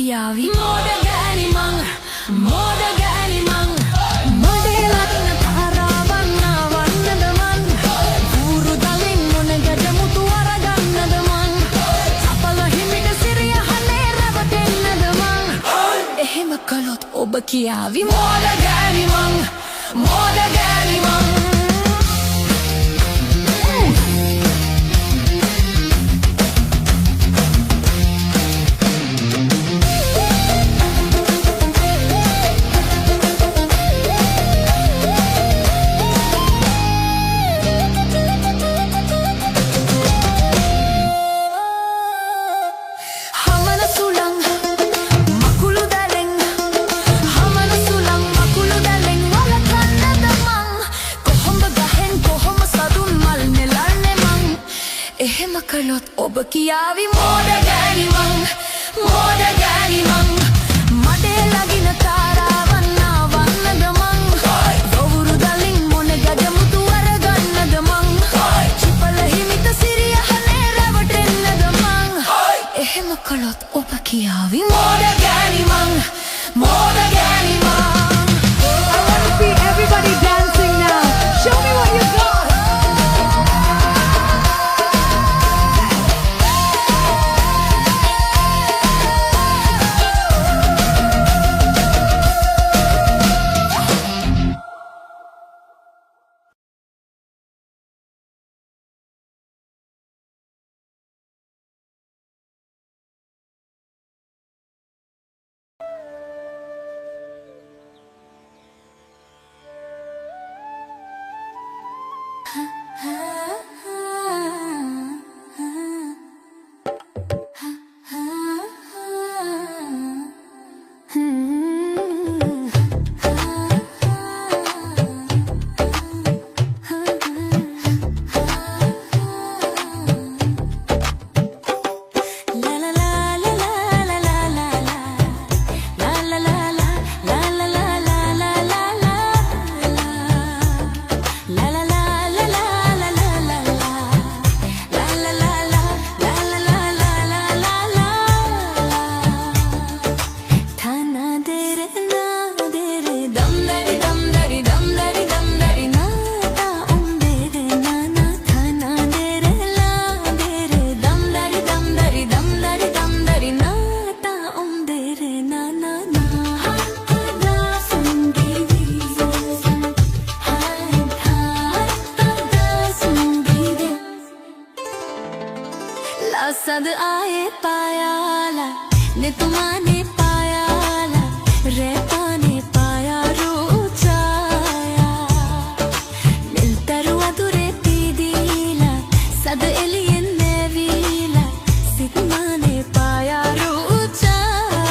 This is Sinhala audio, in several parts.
කියාවි මෝඩ ගෑනි මං මෝඩ ගෑනි මං මඩේ ලගින තාරාවන් නාවන්නද මං ඌරු දලින් මොන ගැටමුතු අරගන්නද මං අපල හිමිට සිරිය හනේ රැවටෙන්නද මං එහෙම කළොත් ඔබ කියාවි මෝඩ ගෑනි මං මෝඩ ගෑනි මං එහෙම කළොත් ඔබ කියාවි මෝඩ ගෑනි මං මෝඩ ගෑනි මං මඩේ ලගින තාරාවන් නාවන්නද මං ගොවුරු දලින් මොන ගැටමුතු අරගන්නද මං චිපල හිමිට සිරිය හනේ රැවටෙන්නද මං එහෙම කළොත් ඔබ කියාවි මෝඩ ගෑනි මං මෝඩ ගෑනි මං I want to see everybody dancing now. Show me what you got. सद आए पायाला ने तुम्हाने पायाला रहता ने पाया रूचाया निलतरुआ दुरे पीदीला सद एलियन नेवीला सितना ने पाया रूचाया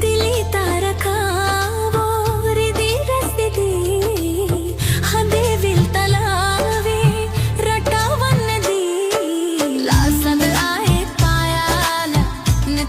दिली तारकावो रिदी रस्दी हदे विल तलावे रटावन दी सद आए पायाला ने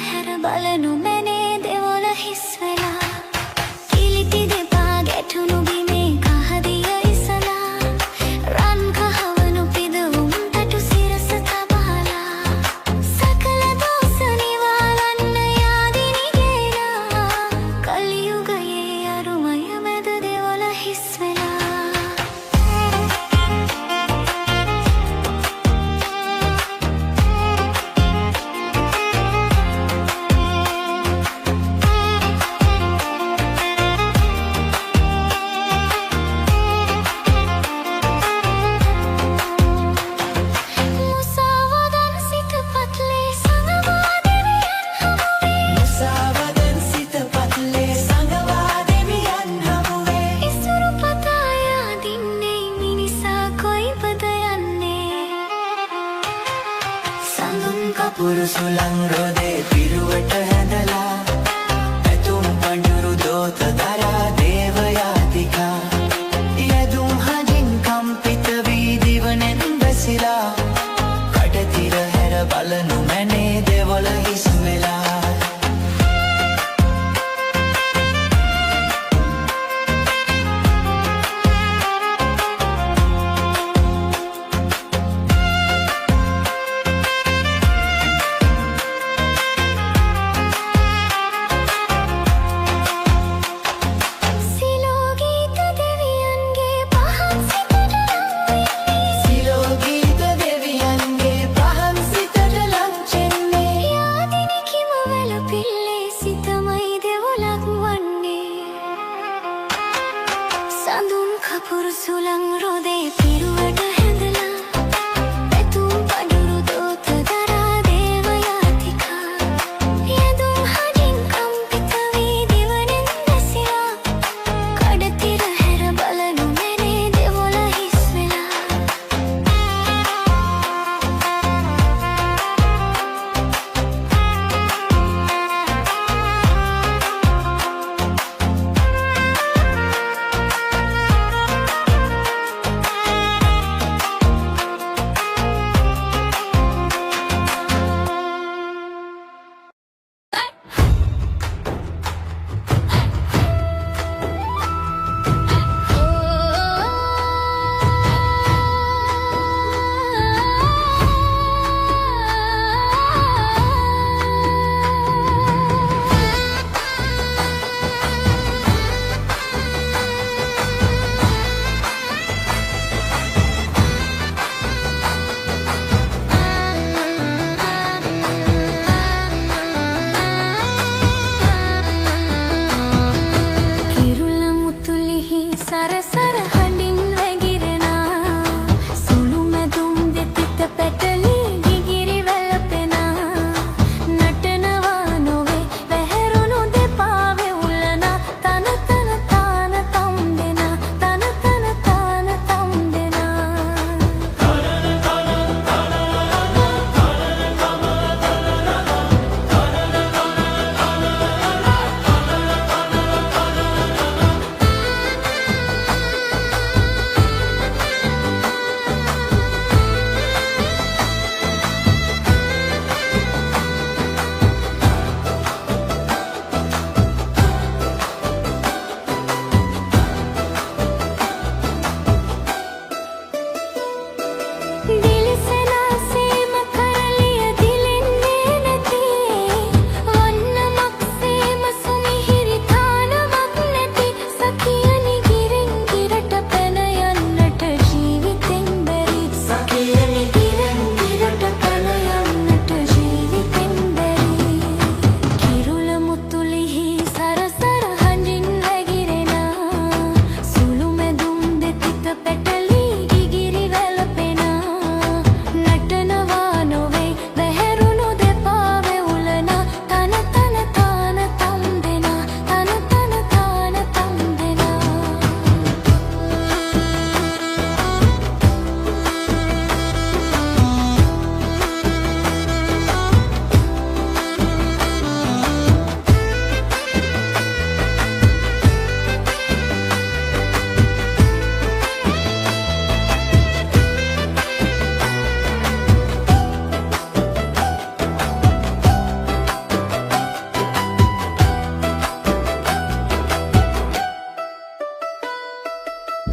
හැර බලනු මැනේ දෙවොල හිස් වෙලා කිලිටි දෙපා ගැටුණු බිමේ කහදිය ඉසලා රන් කහවනු පිදවුම් තටු සිරස තබාලා සකල දෝෂ නිවාලන්න යාදිනි ගේලා කලියුගයේ අරුමය මැද දෙවොල හිස් වෙලා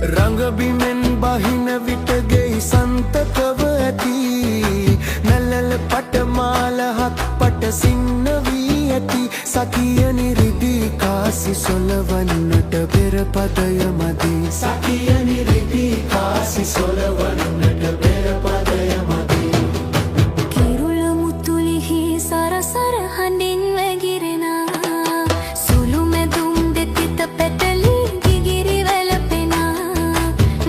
රංගබිමෙන් බහින විට ගෙයි සන්තකව ඇති නැලල පටමාල හත් පට සින්න වී ඇති සකියනි රිදී කාසි සොලවන්නට පෙර පදය මදි සකියනි රිදී කාසි සොලවන්නට පෙර පදය මදි කිරුළ මුතුලිහි සරසර හඬින් වැගිරෙනා සුළු මැදුම් දෙතිත පැටලි ගිගිරි වැළපෙනා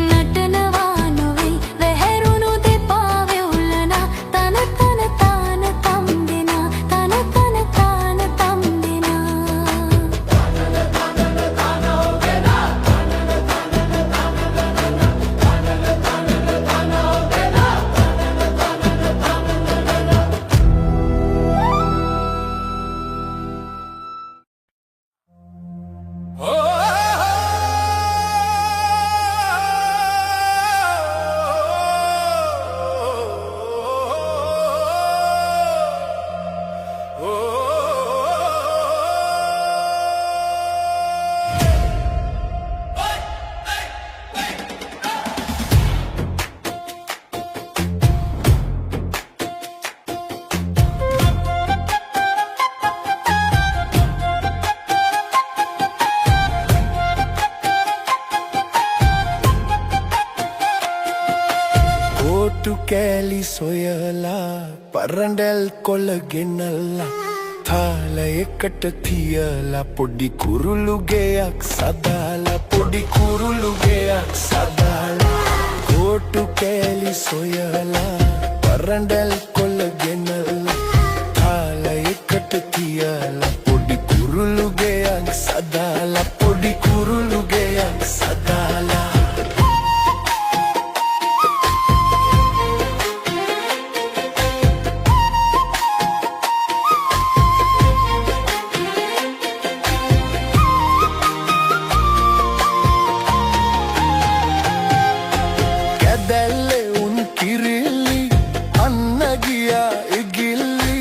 නටනවා නොවෙයි වැහැරුණු දෙපා වෙවුලනා තන තන තාන තම් දෙනා තන තන තාන තම් දෙනා කෝටු කෑලි සොයලා පරඬල් කොළ ගෙනල්ලා තාල එකට තියලා පොඩි කුරුළු ගෙයක් සදාලා පොඩි කුරුළු ගෙයක් සදාලා කෝටු කෑලි සොයලා පරඬල් කොළ ගෙනල්ලා තාල එකට තියලා පොඩි කුරුළු ගෙයක් සදාලා පොඩි කුරුළු ගෙයක් සදාලා දැල්ලේ උන් කිරිල්ලි අන්න ගියා ඉගිල්ලි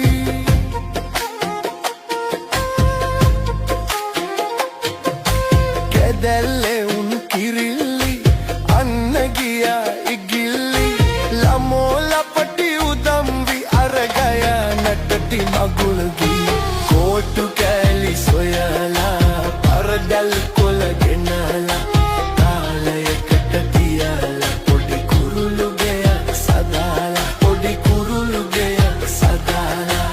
කැදැල්ලේ උන් කිරිල්ලි අන්න ගියා ඉගිල්ලි ළමෝ ලපටි උදම්වි අරගය නටටි මගුල්ගි කෝටු කෑලි සොයලා පරදල් කොළ ගෙනලා තාලයකට තියලා පොඩි කුරුළු ගෙයක් සදාලා පොඩි කුරුළු ගෙයක් සදාලා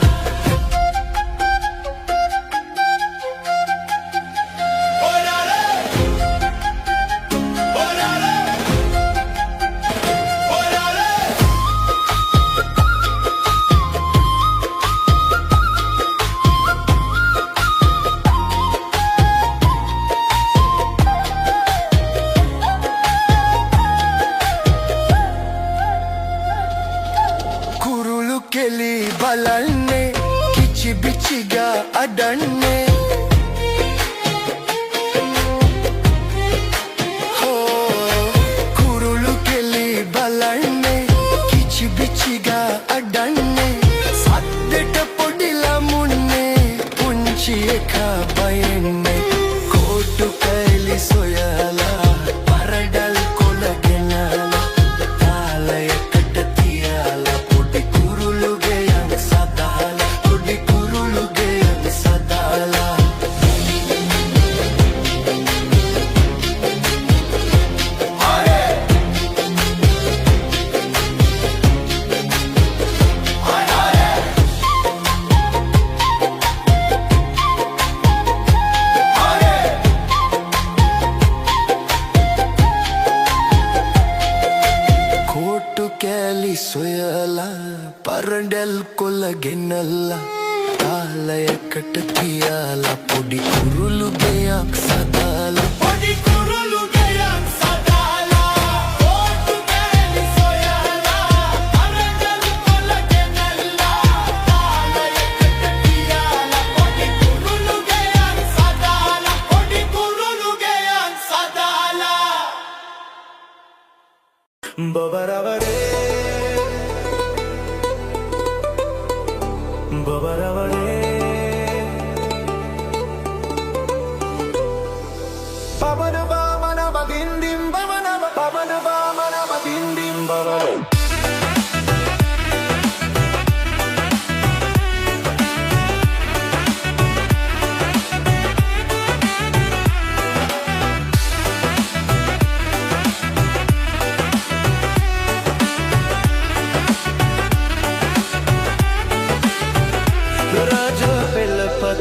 කුරුළු කෙලි බලන්නේ කිචි බිචිගා අඩන්නේ කුරුළු කෙලි බලන්නේ කිචි බිචිගා අඩන්නේ සද්දෙට පොඩි ළමුන්නේ පුංචි එකා බයෙන්නේ කෝටු කෑලි සොයලා පරඩල් කොළ ගෙනලා තාලයකට තියලා පොඩි කුරුළු ගෙයක් සදාලා පොඩි කුරුළු ගෙයක් සදාලා කෝටු කෑලි සොයලා පරඬල් කොළ ගෙනල්ලා තාලයකට තියලා පොඩි කුරුළු ගෙයක් සදාලා පොඩි කුරුළු ගෙයක් සදාලා කෝටු කෑලි සොයලා පරඬල් කොළ ගෙනල්ලා තාලයකට තියලා පොඩි කුරුළු ගෙයක් සදාලා පොඩි කුරුළු ගෙයක් සදාලා බබරවරේ පවන බමන බගින්දිම් බමන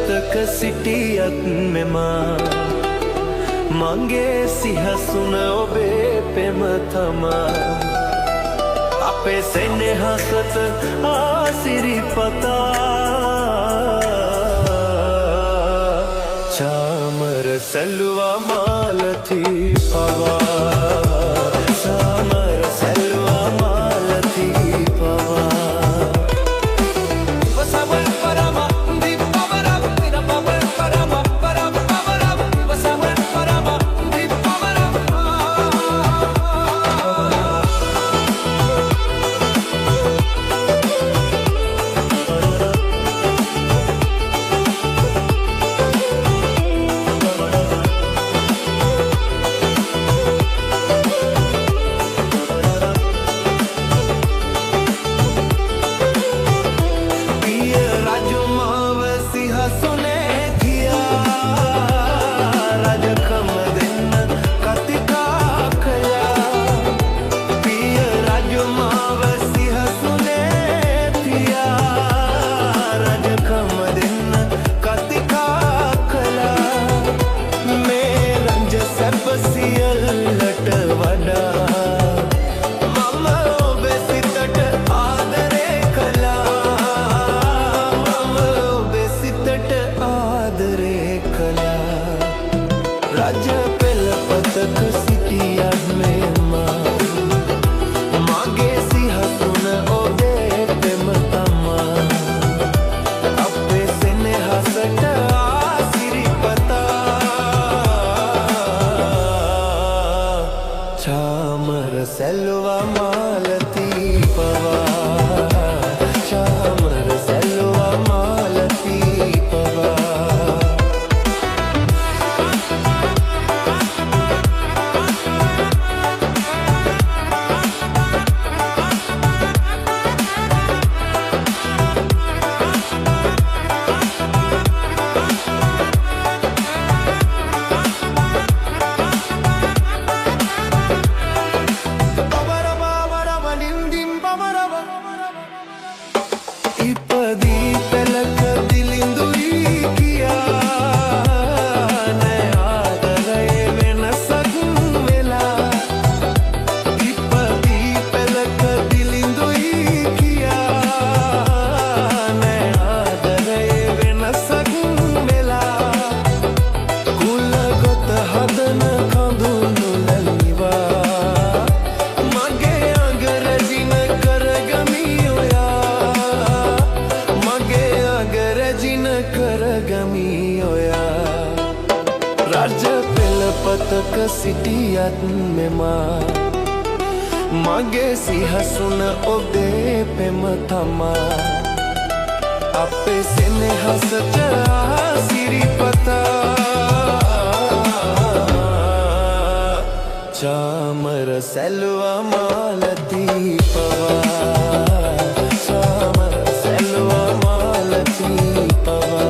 පතක සිටියත් මෙමා මගේ සිහසුන ඔබේ පෙම තමා අපේ සෙනෙහසට ආසිරිපතා चामर सलवा मालती पवा चामर सलवा मालती पवा वसावल परमा दीप पवरम बिना पवन परमा परम पवरम वसावल परमा दीप पवरम राजा पेल पतक सिटियत मेमा मागे सिंहासन ओदे प्रेम तमा अपे स्नेहसट आसिरिपता चामर सेल्वा मालती पवा चामर सेल्वा मालती पवा राजा पेल पतक सिटियत मेमा मागे सिंहासन ओदे प्रेम तमा आपे स्नेहसट आसिरिपता चामर सेल्वा मालती पवा चामर सेल्वा मालती पवा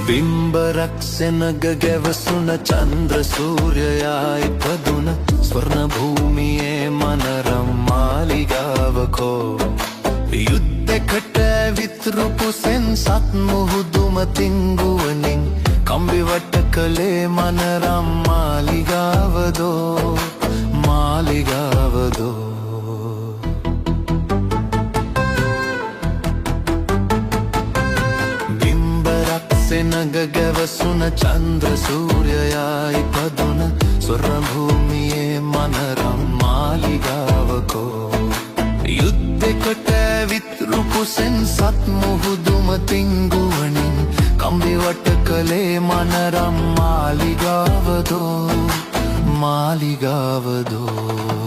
බිම්බරක් සෙනග ගැවසුන චන්ද්‍ර සූර්යයා ඉපදුන ස්වර්ණ භූමියේ මනරම් මාලිගාවකෝ යුද්ධෙකට විත්රුපු සෙන්සත් මුහුදුම තිංගුවනින් කම්බිවට කළේ මනරම් මාලිගාවදෝ මාලිගාවදෝ සෙනග ගැවසුන චන්ද්‍ර සූර්යයා ඉපදුන ස්වර්ණ භූමියේ මනරම් මාලිගාවකෝ යුද්ධෙකට විත්රුපු සෙන්සත් මුහුදුම තිංගුවනින් කම්බිවට කළේ මනරම් මාලිගාවදෝ මාලිගාවදෝ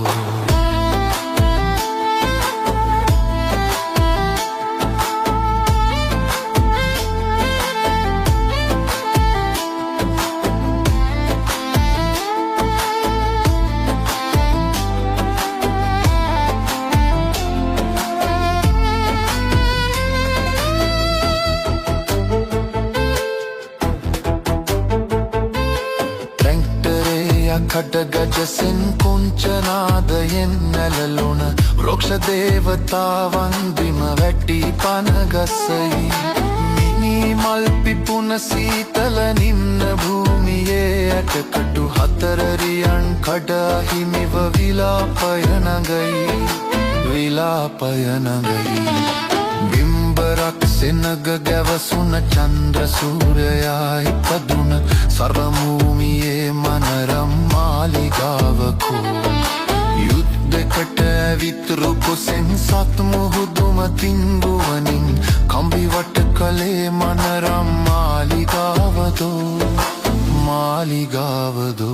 කඩගජසෙන් කුංචනාදයෙන් නැලලුණ වෘක්ෂ දේවතාවන් බිම වැටි පනගසයි මිනි මල් පිපුන සීතල නිම්න භූමියේ ඇටකටු හතරරියන් කඩ හිමිව විලාපය නගයි විලාපය නගයි බිම්බරක් සෙනග ගැවසුන චන්ද්‍ර සූර්යයා ඉපදුන සර්වභූමියේ මනරම් මාලිගාවකෝ යුද්ධෙකට විත්රුපු සෙන්සත් මුහුදුම තිංගුවනින් කම්බිවට කළේ මනරම් මාලිගාවදෝ මාලිගාවදෝ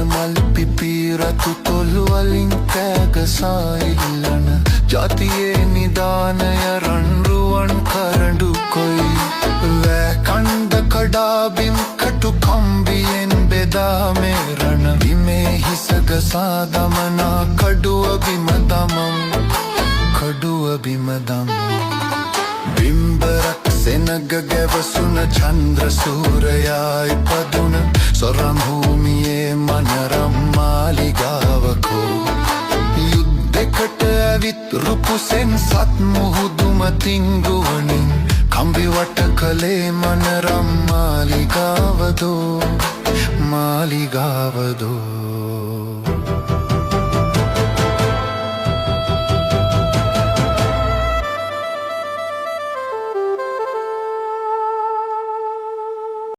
මල් පිපිරතු තොල්වලින් කෑගසා ඉල්ලන ජාතියේ නිදානය රන්රුවන් කරඩු කොයි වැකණ්ඩ කඩාබිම් කටු කම්බියෙන් බෙදා මේරණ විමේ හිසගසා දමනා කඩුව බිම දමම් කඩුව බිම දම් බිම්බරක් සෙනග ගැවසුන චන්ද්‍ර සූර්යයා ඉපදුන ස්වර්ණ භූමියේ මනරම් මාලිගාවකෝ යුද්ධෙකට විත්රුපු සෙන්සත් මුහුදුම තිංගුවනින් කම්බිවට කළේ මනරම් මාලිගාවදෝ මාලිගාවදෝ